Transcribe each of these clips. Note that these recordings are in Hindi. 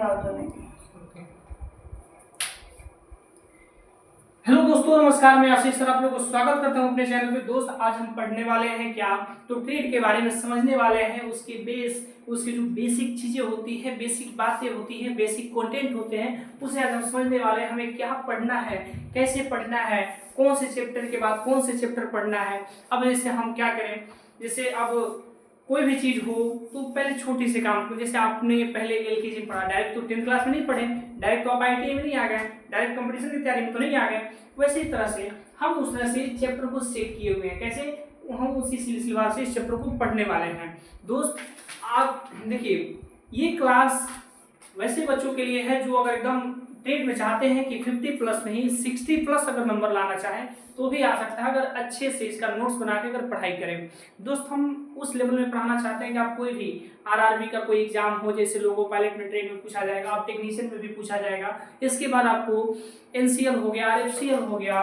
हेलो दोस्तों, नमस्कार। मैं आशीष सर आप लोगों को स्वागत करता हूं अपने चैनल पे। दोस्त, आज हम पढ़ने वाले हैं क्या, तो ट्रेड के बारे में समझने वाले हैं। उसकी जो बेसिक चीजें होती है, बेसिक बातें होती हैं, बेसिक कंटेंट होते हैं, उसे आज हम समझने वाले हैं। हमें क्या पढ़ना है, कैसे पढ़ना है, कौन से चैप्टर के बाद कौन से चैप्टर पढ़ना है। अब जैसे हम क्या करें, जैसे अब कोई भी चीज हो तो पहले छोटी से काम को, जैसे आपने पहले एलकेजी पढ़ा, डायरेक्ट तो 10th क्लास में नहीं पढ़े, डायरेक्ट तो आप आईटीआई में नहीं आ गए, डायरेक्ट कंपटीशन की तैयारी में तो नहीं आ गए। वैसे ही तरह से हम उस तरह से चैप्टर को सेट किए हुए हैं। कैसे? हम उसी सिलसिलेवार से इस चैप्टर को पढ़ने वाले हैं। दोस्त, आप देखिए, ये क्लास वैसे बच्चों के लिए है जो अगर एकदम ट्रेड में चाहते हैं कि 50 प्लस नहीं 60 प्लस अगर नंबर लाना चाहें तो भी आ सकता है, अगर अच्छे से इसका नोट्स बना के अगर पढ़ाई करें। दोस्त, हम उस लेवल में पढ़ाना चाहते हैं कि आप कोई भी आरआरबी का कोई एग्जाम हो, जैसे लोगो पायलट में ट्रेड में पूछा जाएगा, आप टेक्नीशियन में भी पूछा जाएगा। इसके बाद आपको एनसीएल हो गया, आरएफसीएल हो गया,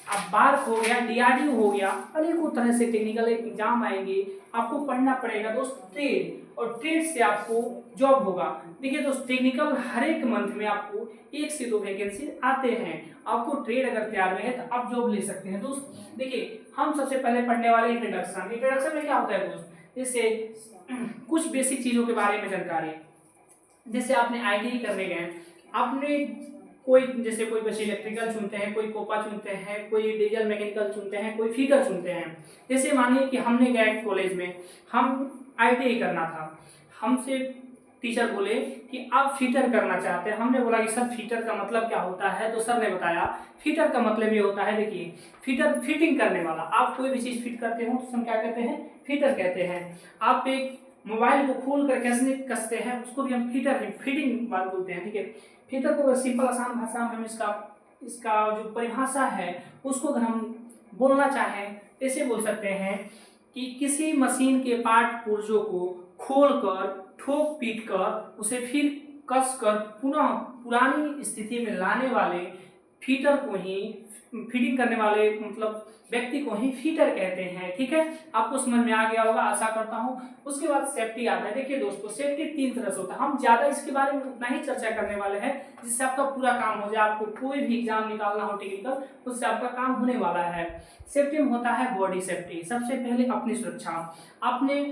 अब बार्क हो गया, डीआरडीओ हो गया, अनेकों तरह से टेक्निकल एग्जाम आएंगे। आपको पढ़ना पड़ेगा दोस्त ट्रेड, और ट्रेड से आपको जॉब होगा। देखिए दोस्त, टेक्निकल हर एक मंथ में आपको 1 से 2 वैकेंसी आते हैं। आपको ट्रेड अगर तैयार में है तो आप जॉब ले सकते हैं। दोस्त देखिए, हम सबसे पहले पढ़ने वाले इंट्रोडक्शन। इंट्रोडक्शन में क्या होता है दोस्त, जैसे कुछ बेसिक चीजों के बारे में जानकारी। जैसे आपने आईटीआई करने गए, आपने कोई जैसे कोई बच्चे इलेक्ट्रिकल चुनते हैं, कोई कोपा चुनते हैं, कोई डीजल मैकेनिकल चुनते हैं, कोई फीटर चुनते हैं। जैसे मानिए कि हमने गए कॉलेज में, हम आईटीआई करना था, हमसे टीचर बोले कि आप फीटर करना चाहते हैं। हमने बोला कि सर फीटर का मतलब क्या होता है, तो सर ने बताया फीटर का मतलब ये होता है, देखिए फीटर फिटिंग करने वाला। आप कोई भी चीज फिट करते हो तो हम क्या कहते हैं, फीटर कहते हैं। आप एक मोबाइल को खोल कर कैसे कसते हैं उसको भी हम फीटर फिटिंग बात बोलते हैं। ठीक है, फीटर को सिंपल आसान भाषा में हम इसका जो परिभाषा है उसको अगर हम बोलना चाहें ऐसे बोल सकते हैं कि किसी मशीन के पार्ट पुर्जों को खोलकर ठोक पीट कर उसे फिर कस कर पुनः पुरानी स्थिति में लाने वाले फीटर को ही, फीडिंग करने वाले मतलब व्यक्ति को ही फीटर कहते हैं। ठीक है, आपको समझ में आ गया होगा, आशा करता हूं। उसके बाद सेफ्टी आता है। देखिए दोस्तों, सेफ्टी 3 तरह से होता है। हम ज्यादा इसके बारे में उतना ही चर्चा करने वाले हैं जिससे आपका पूरा काम हो जाए। आपको कोई भी एग्जाम निकालना हो टेक्निकल, उससे आपका काम होने वाला है। सेफ्टी में होता है बॉडी सेफ्टी। सबसे पहले अपनी सुरक्षा। आपने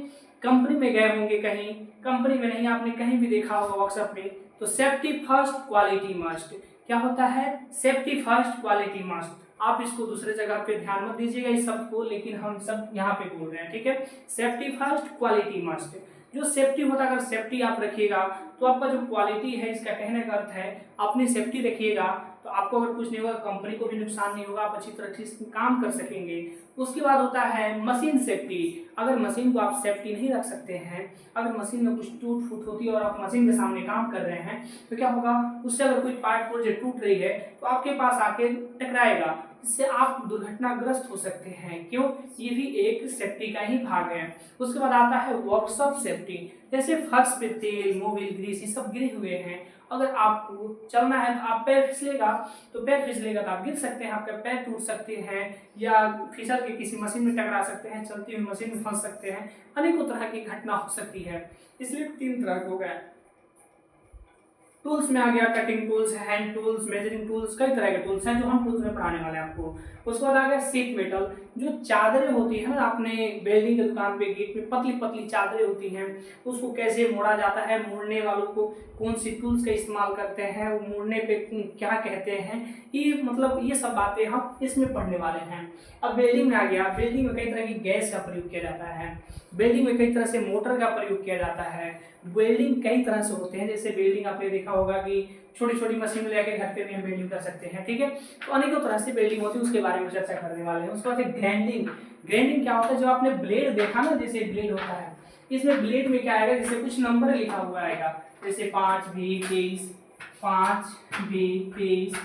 कंपनी में गए होंगे, कहीं कंपनी में नहीं, आपने कहीं भी देखा होगा वर्कशॉप में, तो सेफ्टी फर्स्ट क्वालिटी मस्ट। क्या होता है? Safety first quality must. आप इसको दूसरे जगह पे ध्यान मत दीजिएगा इस सब को, लेकिन हम सब यहाँ पे बोल रहे हैं। ठीक है, सेफ्टी फर्स्ट क्वालिटी मस्ट। जो सेफ्टी होता है, अगर सेफ्टी आप रखिएगा तो आपका जो क्वालिटी है, इसका कहने का अर्थ है अपनी सेफ्टी रखिएगा तो आपको अगर कुछ नहीं होगा, कंपनी को भी नुकसान नहीं होगा, आप अच्छी तरह से काम कर सकेंगे। उसके बाद होता है मशीन सेफ्टी। अगर मशीन को आप सेफ्टी नहीं रख सकते हैं, अगर मशीन में कुछ टूट फूट होती है और आप मशीन के सामने काम कर रहे हैं, तो क्या होगा, उससे अगर कोई पार्ट पुर्जे टूट रही है तो आपके पास आके टकराएगा, इससे आप दुर्घटनाग्रस्त हो सकते हैं। क्यों? ये भी एक सेफ्टी का ही भाग है। उसके बाद आता है वर्कशॉप सेफ्टी। जैसे फर्श पे तेल, मोबिल, ग्रीस ये सब गिरे हुए हैं, अगर आपको चलना है तो आप पैर फिसलेगा तो आप गिर सकते हैं, आपके पैर टूट सकते हैं, या फिसल के किसी मशीन में टकरा सकते हैं, चलती हुई मशीन में फंस सकते हैं, अनेकों तरह की घटना हो सकती है। इसलिए 3 तरह हो गए। टूल्स में आ गया cutting tools, hand tools, measuring tools, कई तरह के टूल्स हैं जो हम टूल्स में पढ़ाने वाले हैं आपको। उसके बाद आ गया शीट मेटल। जो चादरें होती है ना, आपने वेल्डिंग की दुकान पे गेट पे पतली पतली चादरें होती हैं, उसको कैसे मोड़ा जाता है, मोड़ने वालों को कौन सी टूल्स का इस्तेमाल करते हैं, वो मोड़ने पे क्या कहते हैं, ये मतलब ये सब बातें हम इसमें पढ़ने वाले हैं। अब वेल्डिंग में आ गया। वेल्डिंग में कई तरह की गैस का प्रयोग किया जाता है, वेल्डिंग में कई तरह से मोटर का प्रयोग किया जाता है। वेल्डिंग कई तरह से होते हैं, जैसे वेल्डिंग आपने देखा होगा कि छोटी छोटी मशीन लेके घर पे भी हम वेल्डिंग कर सकते हैं। ठीक है, तो अनेकों तरह से वेल्डिंग होती है, उसके बारे में चर्चा करने वाले हैं। उसके बाद ग्राइंडिंग। ग्राइंडिंग क्या होता है? जो आपने ब्लेड देखा ना, जैसे ब्लेड होता है, इसमें ब्लेड में क्या आएगा, जैसे कुछ नंबर लिखा हुआ आएगा, जैसे 5B23, 5B23,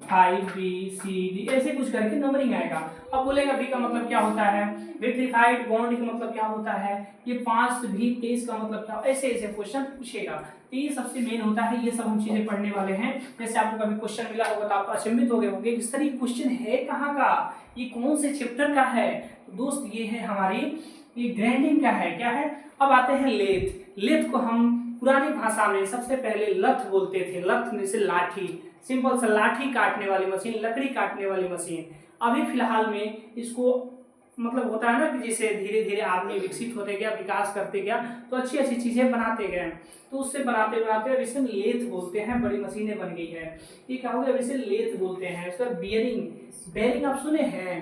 5BCD, ऐसे कुछ करके नंबरिंग आएगा। अब बोलेगा बी का मतलब क्या होता है, विट्रिफाइड बॉन्ड का मतलब क्या होता है, ये 5B23 का मतलब क्या, ऐसे ऐसे क्वेश्चन पूछेगा। तो ये सबसे मेन होता है, ये सब हम चीजें पढ़ने वाले हैं। जैसे आपको कभी क्वेश्चन मिला होगा तो आप अचंभित हो गए होंगे कि सर ये क्वेश्चन है कहाँ का, ये कौन से चैप्टर का है। तो दोस्त ये है हमारी, ये ग्राइंडिंग का है। क्या है? अब आते हैं लेथ। लेथ को हम पुरानी भाषा में सबसे पहले लठ बोलते थे, लठ जैसे लाठी, सिंपल सा लाठी काटने वाली मशीन, लकड़ी काटने वाली मशीन। अभी फिलहाल में इसको मतलब होता है ना कि जैसे धीरे धीरे आदमी विकसित होते गया, विकास करते गया, तो अच्छी अच्छी चीज़ें बनाते गए, तो उससे बनाते बनाते अब इसे लेथ बोलते हैं, बड़ी मशीनें बन गई है। ये क्या हो गया, अब इसे लेथ बोलते हैं। उसका बेयरिंग, बेयरिंग आप सुने हैं,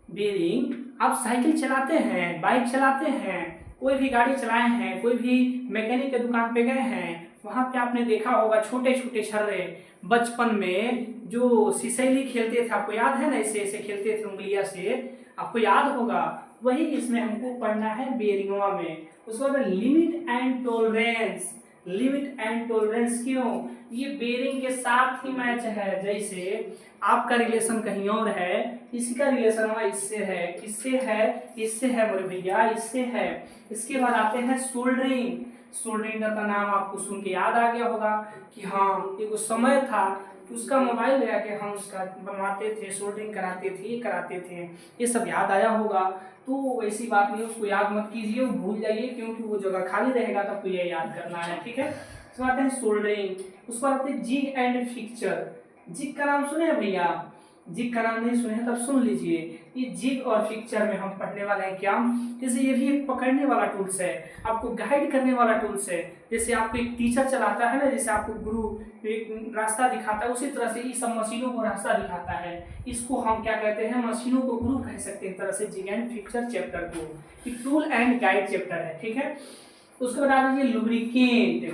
बेयरिंग आप साइकिल चलाते हैं, बाइक चलाते हैं, कोई भी गाड़ी चलाए हैं, कोई भी मैकेनिक के दुकान पे गए हैं, वहाँ पे आपने देखा होगा छोटे छोटे छर्रे, बचपन में जो सिसैली खेलते थे, आपको याद है ना, ऐसे ऐसे खेलते थे उंगलियां से, आपको याद होगा, वही इसमें हमको पढ़ना है बेयरिंगवा में। उसके बाद limit and tolerance, limit and tolerance क्यों, ये बेयरिंग के साथ ही मैच है। जैसे आपका रिलेशन कहीं और है, इसका रिलेशन हुआ इससे है, किससे है, इससे है मेरे भैया, इससे है। इसके बाद आते हैं सोल्डरिंग। सोल्डरिंग का तो नाम आपको सुन के याद आ गया होगा कि हाँ एक समय था कि उसका मोबाइल ले आके हम उसका बनवाते थे, सोल्डरिंग कराते थे, ये कराते थे, ये सब याद आया होगा। तो वैसी बात नहीं, उसको याद मत कीजिए, वो भूल जाइए, क्योंकि वो जगह खाली रहेगा तब तो ये याद करना है, ठीक है। उसके बाद आते हैं सोल्डरिंग, उसके बाद आते हैं जिग एंड फिक्चर। जिग का नाम सुने हैं भैया, जिग का नाम नहीं सुने हैं तब सुन लीजिए। ये जिग और फिक्चर में हम पढ़ने वाले हैं क्या, जैसे ये भी एक पकड़ने वाला टूल्स है, आपको गाइड करने वाला टूल्स है। जैसे आपको एक टीचर चलाता है ना, जैसे आपको गुरु एक रास्ता दिखाता है, उसी तरह से ये सब मशीनों को रास्ता दिखाता है। इसको हम क्या कहते हैं, मशीनों को गुरु कह सकते हैं, तरह से जिग एंड फिक्चर चैप्टर को, ये टूल एंड गाइड चैप्टर है, ठीक है। उसके बाद आ जाइए लुब्रिकेंट।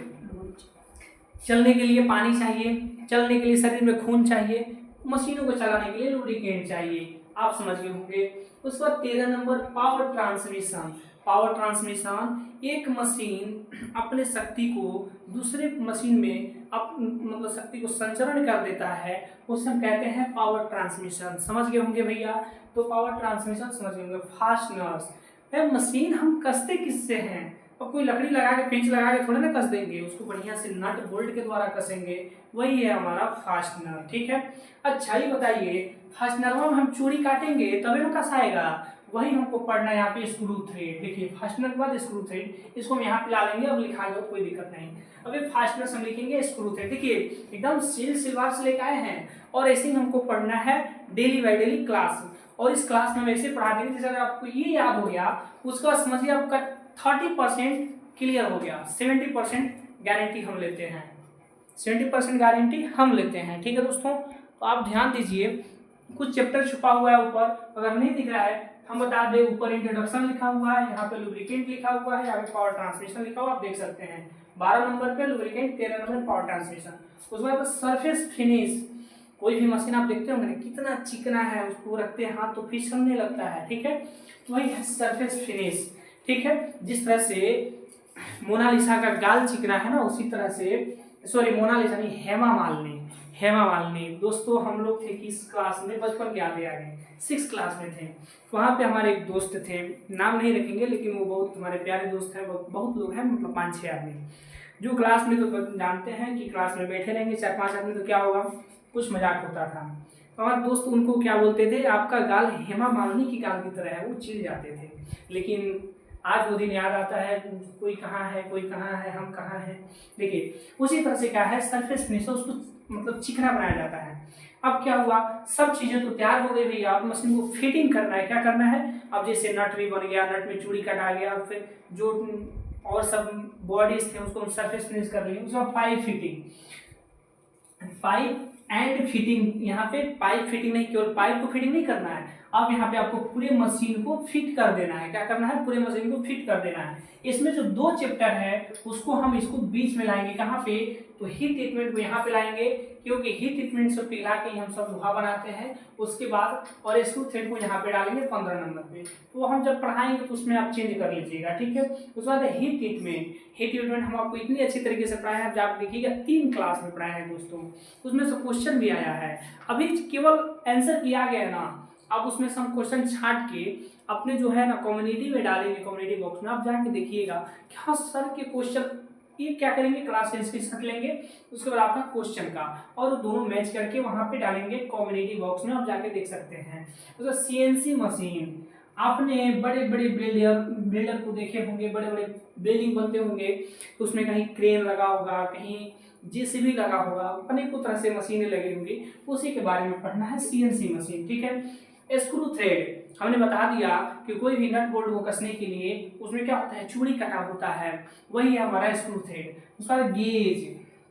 चलने के लिए पानी चाहिए, चलने के लिए शरीर में खून चाहिए, मशीनों को चलाने के लिए लुब्रिकेंट चाहिए, आप समझ गए होंगे। उसके बाद 13 number power transmission. Power transmission, एक मशीन अपने शक्ति को दूसरे मशीन में मतलब शक्ति को संचरण कर देता है, उसे हम कहते हैं पावर ट्रांसमिशन। समझ गए होंगे भैया, तो पावर ट्रांसमिशन समझ गए होंगे। फास्टनर्स, मशीन हम कसते किससे हैं, और कोई लकड़ी लगा के पेंच लगा के थोड़े ना कस देंगे, उसको बढ़िया से नट बोल्ट के द्वारा कसेंगे, वही है हमारा फास्टनर, ठीक है। अच्छा ये बताइए, फास्टनर में हम चूड़ी काटेंगे तभी ना कसाएगा, वही हमको पढ़ना है यहाँ पे स्क्रू थ्रेड। देखिए फास्टनर के बाद स्क्रू थ्रेड, इसको हम यहाँ पे ला लेंगे, अब लिखा जाओ कोई दिक्कत नहीं। अब ये फास्टनर हम लिखेंगे स्क्रू थ्रेड, देखिए एकदम सिलवार से लेके आए हैं, और ऐसे ही हमको पढ़ना है डेली बाई डेली क्लास। और इस क्लास में वैसे पढ़ा देंगे, जैसे अगर आपको ये याद हो गया, उसका समझिए आपका 30% क्लियर हो गया, 70% गारंटी हम लेते हैं, 70% गारंटी हम लेते हैं, ठीक है दोस्तों। तो आप ध्यान दीजिए, कुछ चैप्टर छुपा हुआ है ऊपर, अगर नहीं दिख रहा है हम बता दें, ऊपर इंट्रोडक्शन लिखा हुआ है, यहाँ पे लुब्रिकेंट लिखा हुआ है, यहाँ पे पावर ट्रांसमिशन लिखा हुआ, आप देख सकते हैं। 12 नंबर पे लुब्रिकेंट, 13 नंबर पावर ट्रांसमिशन। उसके बाद सरफेस फिनिश, कोई भी मशीन आप देखते होंगे कितना चिकना है, उसको रखते हैं हाथ तो फिसलने लगता है, ठीक है, तो वही है सरफेस फिनिश, ठीक है। जिस तरह से मोनालिसा का गाल चिकना है ना, उसी तरह से, सॉरी मोनालिसा नहीं, हेमा मालिनी, हेमा मालिनी। दोस्तों हम लोग थे किस क्लास में, बचपन के आगे आगे 6th क्लास में थे, वहाँ पे हमारे एक दोस्त थे, नाम नहीं रखेंगे, लेकिन वो बहुत हमारे प्यारे दोस्त हैं, बहुत लोग हैं, मतलब 5-6 आदमी, जो क्लास में तो जानते हैं कि क्लास में बैठे रहेंगे 4-5 आदमी, तो क्या होगा, कुछ मजाक होता था। तो हमारे दोस्त उनको क्या बोलते थे, आपका गाल हेमा मालिनी की गाल की तरह है, वो चिढ़ जाते थे। लेकिन आज वो दिन याद आता है, कोई कहाँ है, कोई कहाँ है, हम कहाँ हैं। देखिए उसी तरह से क्या है, सरफेस फिनिश, उसको मतलब चिकना बनाया जाता है। अब क्या हुआ, सब चीजें तो तैयार हो गई भैया, अब मशीन को फिटिंग करना है, क्या करना है, अब जैसे नट भी बन गया, नट में चूड़ी कटा गया, फिर जो और सब बॉडीज थे उसको सरफेस फिनिश कर लिए। उसके बाद pipe fitting, pipe and fitting, यहाँ पे पाइप फिटिंग नहीं, केवल पाइप को फिटिंग नहीं करना है, अब यहाँ पे आपको पूरे मशीन को फिट कर देना है। क्या करना है, पूरे मशीन को फिट कर देना है। इसमें जो 2 चैप्टर है उसको हम इसको बीच में लाएंगे, कहाँ पे, तो हीट ट्रीटमेंट को यहाँ पे लाएंगे, क्योंकि हीट ट्रीटमेंट से पिघला के ही हम सब लोहा बनाते हैं। उसके बाद और स्क्रू थ्रेड को यहाँ पे डालेंगे 15 नंबर पे, तो हम जब पढ़ाएंगे तो उसमें आप चेंज कर लीजिएगा, ठीक है। उसके बाद हीट ट्रीटमेंट, हीट ट्रीटमेंट हम आपको इतनी अच्छी तरीके से पढ़ाए हैं, आप देखिएगा 3 क्लास में पढ़ाए हैं दोस्तों, उसमें से क्वेश्चन भी आया है, अभी केवल आंसर किया गया है ना, अब उसमें से हम क्वेश्चन छांट के अपने जो है ना कम्युनिटी में डालेंगे, कम्युनिटी बॉक्स में आप जाके देखिएगा कि हाँ सर के क्वेश्चन, ये क्या करेंगे, क्लास का स्क्रीनशॉट लेंगे, उसके बाद आपका क्वेश्चन का, और दोनों मैच करके वहाँ पे डालेंगे कम्युनिटी बॉक्स में, आप जाके देख सकते हैं। तो CNC मशीन, आपने बड़े बड़े बिल्डर को देखे होंगे, बड़े बड़े बिल्डिंग बनते होंगे तो उसमें कहीं क्रेन लगा होगा, कहीं जेसीबी लगा होगा, अनेकों तरह से मशीनें लगी होंगी, उसी के बारे में पढ़ना है, सीएनसी मशीन। ठीक है। स्क्रू थ्रेड हमने बता दिया कि कोई भी नट बोल्ट को कसने के लिए उसमें क्या होता है, चूड़ी कटा होता है, वही है हमारा स्क्रू थ्रेड। उसका गेज,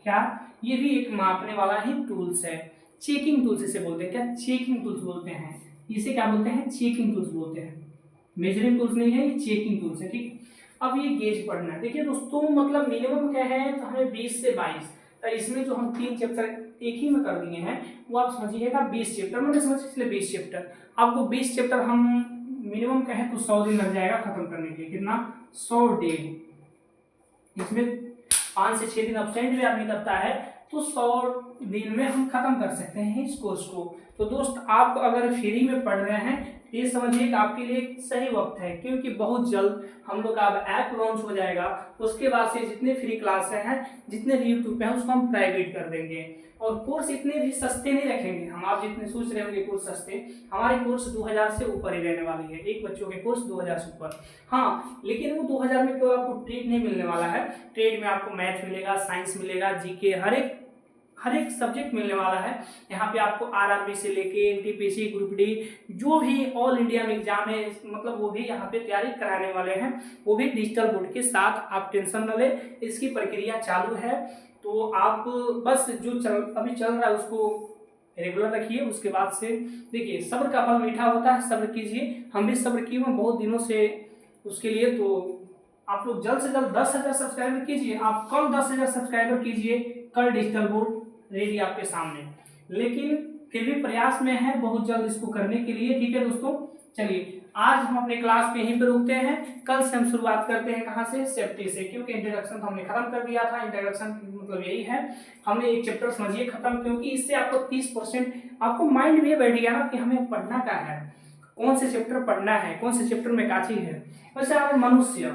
क्या ये भी एक मापने वाला ही टूल्स है, चेकिंग टूल्स इसे बोलते हैं। क्या चेकिंग टूल्स बोलते हैं, इसे क्या बोलते हैं, चेकिंग टूल्स बोलते हैं। मेजरिंग टूल्स नहीं है, ये चेकिंग टूल्स है। ठीक। अब ये गेज पढ़ना है। देखिए दोस्तों, मतलब मिनिमम क्या है, तो हमें 20 से 22, तो इसमें जो हम 3 चैप्टर एक ही में कर दिए हैं वो आप समझिएगा 20 चैप्टर, मैंने समझ इसलिए 20 चैप्टर। आपको 20 चैप्टर हम मिनिमम कहें तो 100 दिन लग जाएगा खत्म करने के लिए। कितना, 100 डे। इसमें 5 से 6 दिन अब्सेंट भी आदमी करता है तो 100 दिन में हम खत्म कर सकते हैं इस कोर्स को। तो दोस्त, आप अगर फ्री में पढ़ रहे हैं ये समझिए कि आपके लिए सही वक्त है, क्योंकि बहुत जल्द हम लोग का अब ऐप लॉन्च हो जाएगा। उसके बाद से जितने फ्री क्लास हैं, जितने भी यूट्यूब पे हैं, उसको हम प्राइवेट कर देंगे। और कोर्स इतने भी सस्ते नहीं रखेंगे हम, आप जितने सोच रहे होंगे कोर्स सस्ते, हमारे कोर्स 2000 से ऊपर ही रहने वाली है, एक बच्चों के कोर्स 2000 से ऊपर। हाँ, लेकिन वो 2000 में केवल आपको ट्रेड नहीं मिलने वाला है, ट्रेड में आपको मैथ मिलेगा, साइंस मिलेगा, जीके, हर एक सब्जेक्ट मिलने वाला है। यहाँ पे आपको आरआरबी से लेके एनटीपीसी, ग्रुप डी, जो भी ऑल इंडिया में एग्जाम है, मतलब वो भी यहाँ पे तैयारी कराने वाले हैं, वो भी डिजिटल बोर्ड के साथ। आप टेंशन न लें, इसकी प्रक्रिया चालू है। तो आप बस जो अभी चल रहा है उसको रेगुलर रखिए। उसके बाद से देखिए, सब्र का फल मीठा होता है, सब्र कीजिए। हम भी सब्र किए हुए बहुत दिनों से उसके लिए। तो आप लोग जल्द से जल्द 10,000 सब्सक्राइबर कीजिए, आप कल 10,000 सब्सक्राइबर कीजिए, कल डिजिटल बोर्ड रेडी आपके सामने। लेकिन फिर भी प्रयास में है बहुत जल्द इसको करने के लिए। ठीक है दोस्तों, चलिए आज हम अपने क्लास पे यहीं पे रुकते हैं। कल से हम शुरुआत करते हैं कहाँ से, सेफ्टी से, क्योंकि इंट्रोडक्शन तो हमने खत्म कर दिया था। इंट्रोडक्शन मतलब यही है, हमने एक चैप्टर समझिए खत्म, क्योंकि इससे आपको 30% आपको माइंड में बैठ गया ना कि हमें पढ़ना क्या है, कौन से चैप्टर पढ़ना है, कौन से चैप्टर में क्या चीज है। वैसे आप मनुष्य,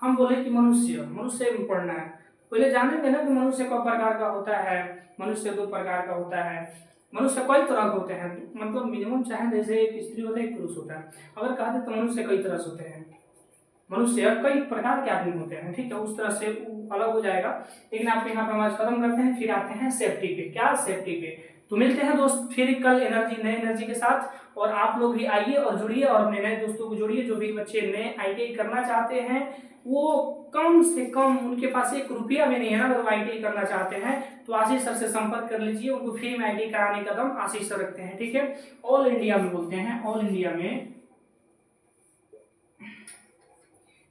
हम बोले कि मनुष्य में पढ़ना है, पहले जानेंगे ना कि मनुष्य कई प्रकार का होता है। मनुष्य 2 प्रकार का होता है, मनुष्य कई तरह के होते हैं, मतलब मिनिमम चाहे जैसे एक स्त्री होता है, एक पुरुष होता है, अगर कहा जाए तो मनुष्य कई तरह से होते हैं, मनुष्य कई प्रकार के आदमी होते हैं। ठीक है, उस तरह से अलग हो जाएगा। लेकिन आप यहाँ पे हमारे खत्म करते हैं, फिर आते हैं सेफ्टी पे। क्या, सेफ्टी पे। तो मिलते हैं दोस्त फिर कल नए एनर्जी के साथ। और आप लोग भी आइए और जुड़िए और अपने नए दोस्तों को जोड़िए। जो भी बच्चे नए आईटीआई करना चाहते हैं, वो कम से कम, उनके पास 1 रुपया भी नहीं है ना, अगर वो आईटीआई करना चाहते हैं तो आशीष सर से संपर्क कर लीजिए। उनको फ्री में आईटीआई कराने का दम आशीष सर रखते हैं। ठीक है, ऑल इंडिया में बोलते हैं, ऑल इंडिया में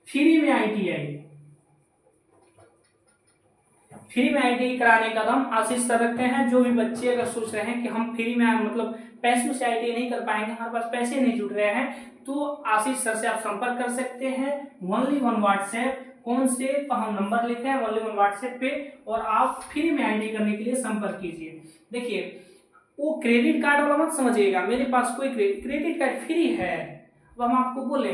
फ्री में आईटीआई कराने का दम आशीष सर रखते हैं। जो भी बच्चे अगर सोच रहे हैं कि हम फ्री में मतलब पैसों से आईटीआई नहीं कर पाएंगे, हमारे पास पैसे नहीं जुट रहे हैं, तो आशीष सर से आप संपर्क कर सकते हैं। ओनली 1 व्हाट्सएप, कौन से, तो हम नंबर लिखे हैं ओनली 1 व्हाट्सएप पे, और आप फ्री में आईटीआई करने के लिए संपर्क कीजिए। देखिए, वो क्रेडिट कार्ड वाला मत समझिएगा, मेरे पास कोई क्रेडिट कार्ड फ्री है। अब हम आपको बोले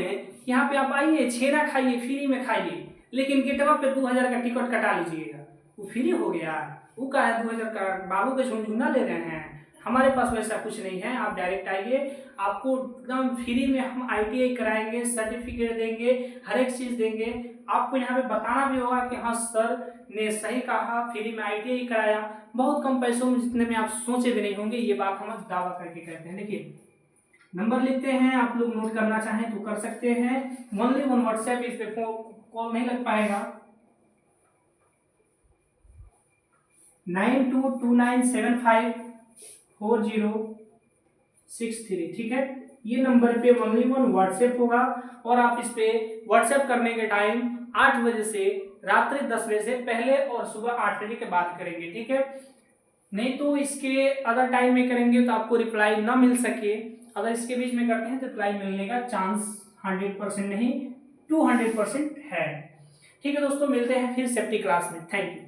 यहाँ पे आप आइए, छेना खाइए, फ्री में खाइए, लेकिन गेटवा पे 2000 का टिकट कटा लीजिएगा, वो फ्री हो गया। वो का है 2000 का, बाबू के झुंझुना ले रहे हैं। हमारे पास वैसा कुछ नहीं है, आप डायरेक्ट आइए, आपको एकदम फ्री में हम आईटीआई कराएंगे, सर्टिफिकेट देंगे, हर एक चीज़ देंगे। आपको यहाँ पे बताना भी होगा कि हाँ सर ने सही कहा, फ्री में आईटीआई कराया, बहुत कम पैसों में, जितने में आप सोचे भी नहीं होंगे। ये बात हम दावा करके कहते हैं। देखिए, नंबर लिखते हैं, आप लोग नोट करना चाहें तो कर सकते हैं। ओनली 1 व्हाट्सएप, इस पे कॉल नहीं लग पाएगा। 9229754063। ठीक है, ये नंबर पे ओनली 1 व्हाट्सएप होगा। और आप इस पे व्हाट्सएप करने के टाइम 8 बजे से रात्रि 10 बजे से पहले और सुबह 8 बजे के बाद करेंगे। ठीक है, नहीं तो इसके अदर टाइम में करेंगे तो आपको रिप्लाई ना मिल सके। अगर इसके बीच में करते हैं तो रिप्लाई मिलने का चांस 100% नहीं, 200% है। ठीक है दोस्तों, मिलते हैं फिर सेफ्टी क्लास में। Thank you.